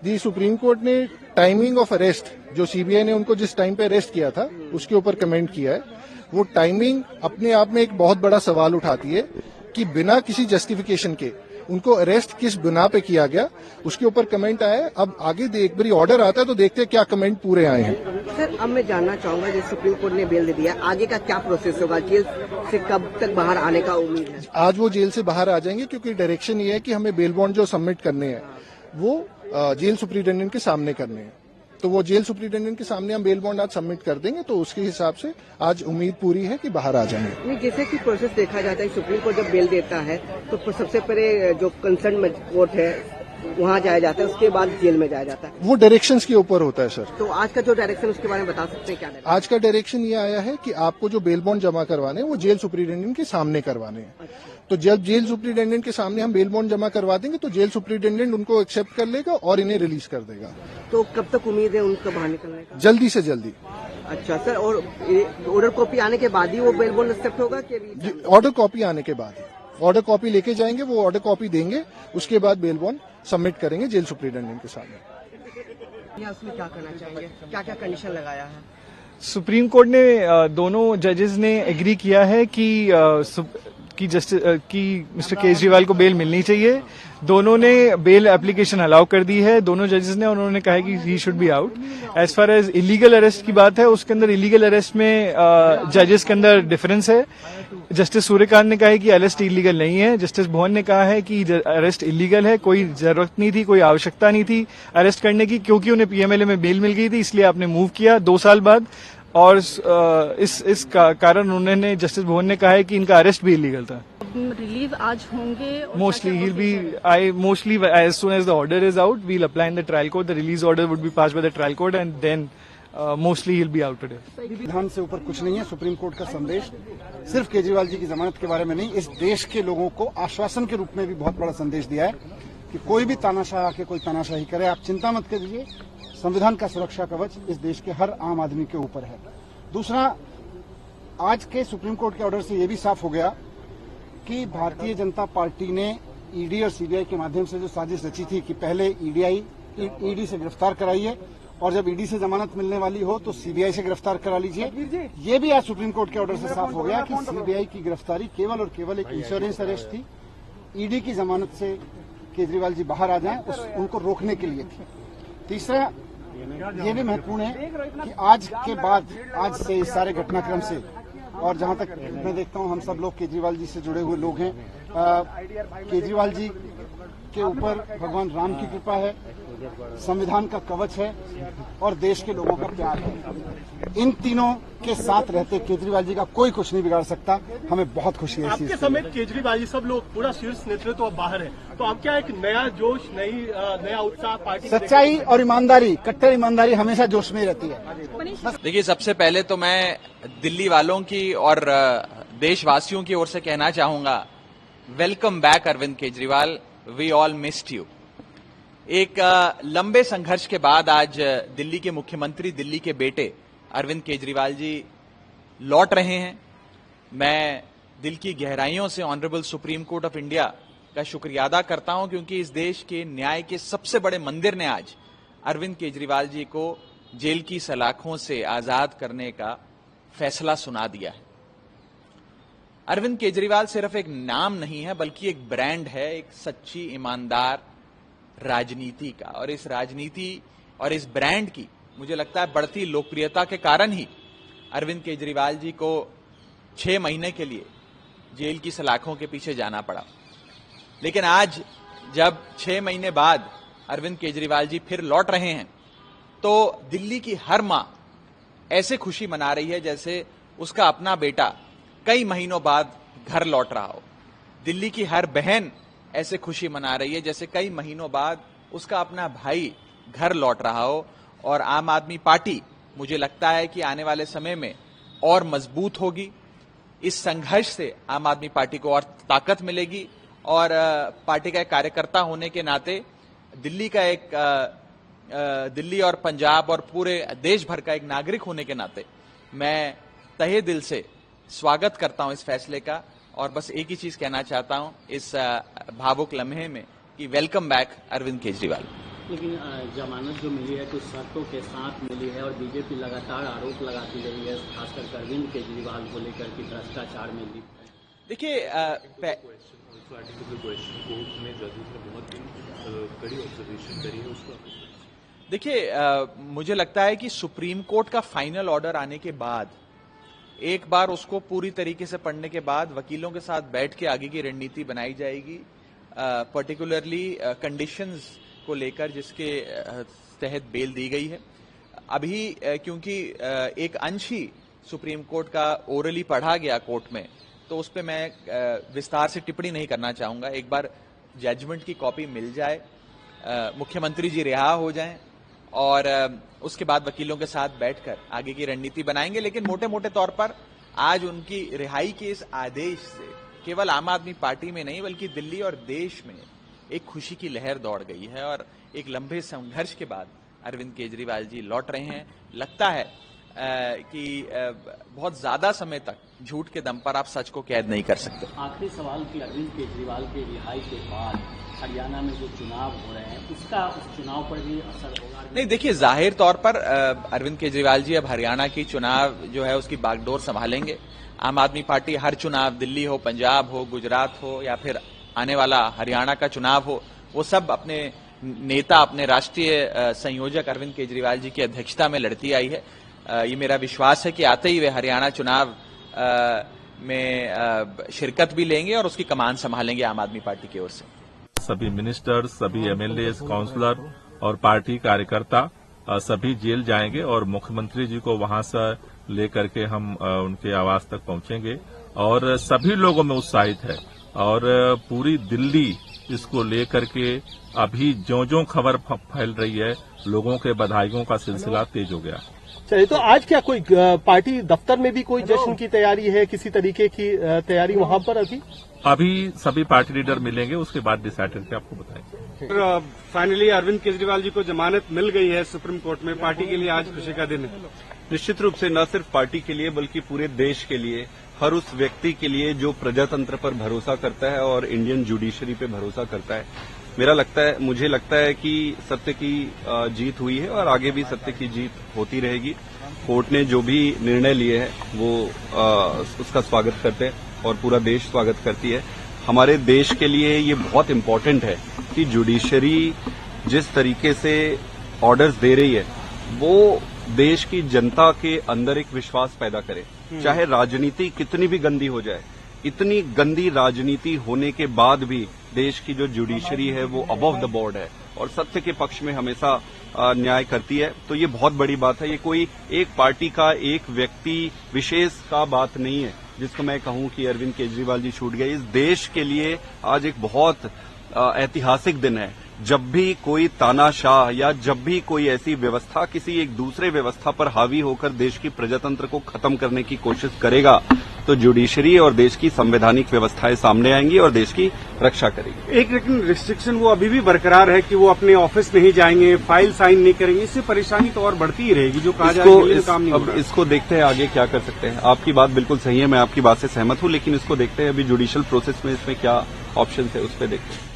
जी, supreme court ने timing of arrest, जो CBI ने उनको जिस टाइम पे अरेस्ट किया था उसके ऊपर कमेंट किया है। वो टाइमिंग अपने आप में एक बहुत बड़ा सवाल उठाती है कि बिना किसी जस्टिफिकेशन के उनको अरेस्ट किस बिना पे किया गया, उसके ऊपर कमेंट आया है। अब आगे एक बारी ऑर्डर आता है तो देखते हैं क्या कमेंट पूरे आए हैं। सर, अब मैं जानना चाहूंगा, जैसे सुप्रीम कोर्ट ने बेल दे दिया, आगे का क्या प्रोसेस होगा? जेल से कब तक बाहर आने का उम्मीद है? आज वो जेल से बाहर आ जाएंगे, क्योंकि डायरेक्शन ये है कि हमें बेल बॉन्ड जो सबमिट करने हैं वो जेल सुप्रिंटेंडेंट के सामने करने हैं। तो वो जेल सुप्रिंटेंडेंट के सामने हम बेल बॉन्ड आज सबमिट कर देंगे, तो उसके हिसाब से आज उम्मीद पूरी है कि बाहर आ जाएंगे। नहीं, जैसे कि प्रोसेस देखा जाता है, सुप्रीम कोर्ट जब बेल देता है तो सबसे पहले जो कंसर्न कोर्ट है वहाँ जाया जाता है, उसके बाद जेल में जाया जाता है। वो डायरेक्शंस के ऊपर होता है सर। तो आज का जो डायरेक्शन उसके बारे में बता सकते हैं क्या? आज का डायरेक्शन ये आया है कि आपको जो बेल बॉन्ड जमा करवाने हैं वो जेल सुप्रिंटेंडेंट के सामने करवाने हैं। अच्छा। तो जब जेल सुप्रिंटेंडेंट के सामने हम बेल बॉन्ड जमा करवा देंगे तो जेल सुप्रिंटेंडेंट उनको एक्सेप्ट कर लेगा और इन्हें रिलीज कर देगा। तो कब तक उम्मीद है उनको बाहर निकलने का? जल्दी से जल्दी। अच्छा सर, और ऑर्डर कॉपी आने के बाद ही वो बेल बॉन्ड एक्सेप्ट होगा कि? ऑर्डर कॉपी आने के बाद, ऑर्डर कॉपी लेके जाएंगे, वो ऑर्डर कॉपी देंगे, उसके बाद बेल बॉन्ड सबमिट करेंगे जेल सुप्रिंटेंडेंट के सामने। उसमें क्या करना चाहेंगे, क्या क्या कंडीशन लगाया है? सुप्रीम कोर्ट ने दोनों जजेस ने एग्री किया है कि मिस्टर केजरीवाल को बेल मिलनी चाहिए। दोनों ने बेल एप्लीकेशन अलाउ कर दी है, दोनों जजेस ने। उन्होंने कहा है कि he should be out. As far as illegal arrest की बात है, उसके अंदर इलीगल अरेस्ट में जजेस के अंदर डिफरेंस है। जस्टिस सूर्यकांत ने कहा है कि अरेस्ट इलीगल नहीं है। जस्टिस भवन ने कहा है कि अरेस्ट इलीगल है, कोई जरूरत नहीं थी, कोई आवश्यकता नहीं थी अरेस्ट करने की, क्योंकि उन्हें पीएमएलए में बेल मिल गई थी, इसलिए आपने मूव किया 2 साल बाद। और इस कारण उन्होंने, जस्टिस भवन ने कहा है कि इनका अरेस्ट भी इलीगल था। रिलीज आज होंगे? Mostly he'll be, mostly as soon as the order is out, we'll apply in the trial court. The release order would be passed by the trial court and then mostly he'll be out today. विधान से ऊपर कुछ नहीं है। Supreme court का संदेश सिर्फ केजरीवाल जी की जमानत के बारे में नहीं, इस देश के लोगों को आश्वासन के रूप में भी बहुत बड़ा संदेश दिया है कि कोई भी तानाशाह आके कोई तानाशाही करे, आप चिंता मत कीजिए, संविधान का सुरक्षा कवच इस देश के हर आम आदमी के ऊपर है। दूसरा, आज के सुप्रीम कोर्ट के ऑर्डर से यह भी साफ हो गया कि भारतीय जनता पार्टी ने ईडी और सीबीआई के माध्यम से जो साजिश रची थी कि पहले ईडी से गिरफ्तार कराइए और जब ईडी से जमानत मिलने वाली हो तो सीबीआई से गिरफ्तार करा लीजिए। ये भी आज सुप्रीम कोर्ट के ऑर्डर से साफ हो गया कि सीबीआई की गिरफ्तारी केवल और केवल एक इंश्योरेंस अरेस्ट थी। ईडी की जमानत से केजरीवाल जी बाहर आ जाएं उनको रोकने के लिए थी। तीसरा, ये भी महत्वपूर्ण है कि आज के बाद, आज से इस सारे घटनाक्रम से, और जहां तक मैं देखता हूं हम सब लोग केजरीवाल जी से जुड़े हुए लोग हैं, केजरीवाल जी के ऊपर भगवान राम की कृपा है, संविधान का कवच है और देश के लोगों का प्यार है। इन तीनों के साथ रहते केजरीवाल जी का कोई कुछ नहीं बिगाड़ सकता। हमें बहुत खुशी है। आपके समेत केजरीवाल जी सब लोग, पूरा शीर्ष नेतृत्व बाहर है, तो अब क्या एक नया जोश, नया उत्साह पार्टी? सच्चाई और ईमानदारी, कट्टर ईमानदारी हमेशा जोश में रहती है। देखिए, सबसे पहले तो मैं दिल्ली वालों की और देशवासियों की ओर से कहना चाहूंगा, welcome back Arvind Kejriwal, we all missed you. एक लंबे संघर्ष के बाद आज दिल्ली के मुख्यमंत्री, दिल्ली के बेटे अरविंद केजरीवाल जी लौट रहे हैं। मैं दिल की गहराइयों से honourable supreme court of India का शुक्रिया अदा करता हूं, क्योंकि इस देश के न्याय के सबसे बड़े मंदिर ने आज अरविंद केजरीवाल जी को जेल की सलाखों से आजाद करने का फैसला सुना दिया है। अरविंद केजरीवाल सिर्फ एक नाम नहीं है, बल्कि एक ब्रांड है, एक सच्ची ईमानदार राजनीति का। और इस राजनीति और इस ब्रांड की, मुझे लगता है, बढ़ती लोकप्रियता के कारण ही अरविंद केजरीवाल जी को 6 महीने के लिए जेल की सलाखों के पीछे जाना पड़ा। लेकिन आज जब 6 महीने बाद अरविंद केजरीवाल जी फिर लौट रहे हैं, तो दिल्ली की हर मां ऐसे खुशी मना रही है जैसे उसका अपना बेटा कई महीनों बाद घर लौट रहा हो। दिल्ली की हर बहन ऐसे खुशी मना रही है जैसे कई महीनों बाद उसका अपना भाई घर लौट रहा हो। और आम आदमी पार्टी, मुझे लगता है कि आने वाले समय में और मजबूत होगी। इस संघर्ष से आम आदमी पार्टी को और ताकत मिलेगी। और पार्टी का एक कार्यकर्ता होने के नाते, दिल्ली और पंजाब और पूरे देश भर का एक नागरिक होने के नाते, मैं तहे दिल से स्वागत करता हूं इस फैसले का। और बस एक ही चीज कहना चाहता हूं इस भावुक लम्हे में कि वेलकम बैक अरविंद केजरीवाल। लेकिन जमानत जो मिली है कुछ शर्तों के साथ मिली है और बीजेपी लगातार आरोप लगाती रही है, खासकर अरविंद केजरीवाल को लेकर कि भ्रष्टाचार में लिप्त है। देखिए मुझे लगता है कि सुप्रीम कोर्ट का फाइनल ऑर्डर आने के बाद एक बार उसको पूरी तरीके से पढ़ने के बाद वकीलों के साथ बैठ के आगे की रणनीति बनाई जाएगी, पर्टिकुलरली कंडीशंस को लेकर जिसके तहत बेल दी गई है। अभी क्योंकि एक अंश ही सुप्रीम कोर्ट का ओरली पढ़ा गया कोर्ट में, तो उस पर मैं विस्तार से टिप्पणी नहीं करना चाहूंगा। एक बार जजमेंट की कॉपी मिल जाए, मुख्यमंत्री जी रिहा हो जाएं और उसके बाद वकीलों के साथ बैठकर आगे की रणनीति बनाएंगे। लेकिन मोटे मोटे तौर पर आज उनकी रिहाई के इस आदेश से केवल आम आदमी पार्टी में नहीं बल्कि दिल्ली और देश में एक खुशी की लहर दौड़ गई है और एक लंबे संघर्ष के बाद अरविंद केजरीवाल जी लौट रहे हैं। लगता है कि बहुत ज्यादा समय तक झूठ के दम पर आप सच को कैद नहीं कर सकते। आखिरी सवाल कि अरविंद केजरीवाल के रिहाई के बाद हरियाणा में जो चुनाव हो रहे हैं उसका उस चुनाव पर भी असर होगा? नहीं, देखिए जाहिर तौर पर अरविंद केजरीवाल जी अब हरियाणा की चुनाव जो है उसकी बागडोर संभालेंगे। आम आदमी पार्टी हर चुनाव, दिल्ली हो, पंजाब हो, गुजरात हो या फिर आने वाला हरियाणा का चुनाव हो, वो सब अपने नेता, अपने राष्ट्रीय संयोजक अरविंद केजरीवाल जी की अध्यक्षता में लड़ती आई है। ये मेरा विश्वास है कि आते ही वे हरियाणा चुनाव में शिरकत भी लेंगे और उसकी कमान संभालेंगे आम आदमी पार्टी की ओर से। सभी मिनिस्टर्स, सभी एमएलए, काउंसलर और पार्टी कार्यकर्ता सभी जेल जाएंगे और मुख्यमंत्री जी को वहां से लेकर के हम उनके आवास तक पहुंचेंगे और सभी लोगों में उत्साहित है और पूरी दिल्ली इसको लेकर के अभी जो खबर फैल रही है, लोगों के बधाइयों का सिलसिला तेज हो गया। चलिए, तो आज क्या कोई पार्टी दफ्तर में भी कोई जश्न की तैयारी है, किसी तरीके की तैयारी वहां पर? अभी सभी पार्टी लीडर मिलेंगे, उसके बाद डिसाइड करके आपको बताएंगे। फाइनली अरविंद केजरीवाल जी को जमानत मिल गई है सुप्रीम कोर्ट में। पार्टी के लिए आज खुशी का दिन है। निश्चित रूप से न सिर्फ पार्टी के लिए बल्कि पूरे देश के लिए, हर उस व्यक्ति के लिए जो प्रजातंत्र पर भरोसा करता है और इंडियन जुडिशरी पे भरोसा करता है। मुझे लगता है कि सत्य की जीत हुई है और आगे भी सत्य की जीत होती रहेगी। कोर्ट ने जो भी निर्णय लिए हैं वो उसका स्वागत करते हैं और पूरा देश स्वागत करती है। हमारे देश के लिए ये बहुत इम्पोर्टेंट है कि जुडिशरी जिस तरीके से ऑर्डर्स दे रही है वो देश की जनता के अंदर एक विश्वास पैदा करे। चाहे राजनीति कितनी भी गंदी हो जाए, इतनी गंदी राजनीति होने के बाद भी देश की जो जुडिशरी है वो अबव द बोर्ड है और सत्य के पक्ष में हमेशा न्याय करती है। तो ये बहुत बड़ी बात है। ये कोई एक पार्टी का, एक व्यक्ति विशेष का बात नहीं है जिसको मैं कहूं कि अरविंद केजरीवाल जी छूट गए। इस देश के लिए आज एक बहुत ऐतिहासिक दिन है। जब भी कोई तानाशाह या जब भी कोई ऐसी व्यवस्था किसी एक दूसरे व्यवस्था पर हावी होकर देश की प्रजातंत्र को खत्म करने की कोशिश करेगा तो जुडिशरी और देश की संवैधानिक व्यवस्थाएं सामने आएंगी और देश की रक्षा करेगी। एक लेकिन रिस्ट्रिक्शन वो अभी भी बरकरार है कि वो अपने ऑफिस नहीं जाएंगे, फाइल साइन नहीं करेंगे। इससे परेशानी तो और बढ़ती ही रहेगी। जो कहा जा रहा है काम नहीं हो रहा। इसको देखते हैं आगे क्या कर सकते हैं। आपकी बात बिल्कुल सही है, मैं आपकी बात से सहमत हूं, लेकिन इसको देखते हैं अभी जुडिशियल प्रोसेस में इसमें क्या ऑप्शन है उस पर देखते हैं।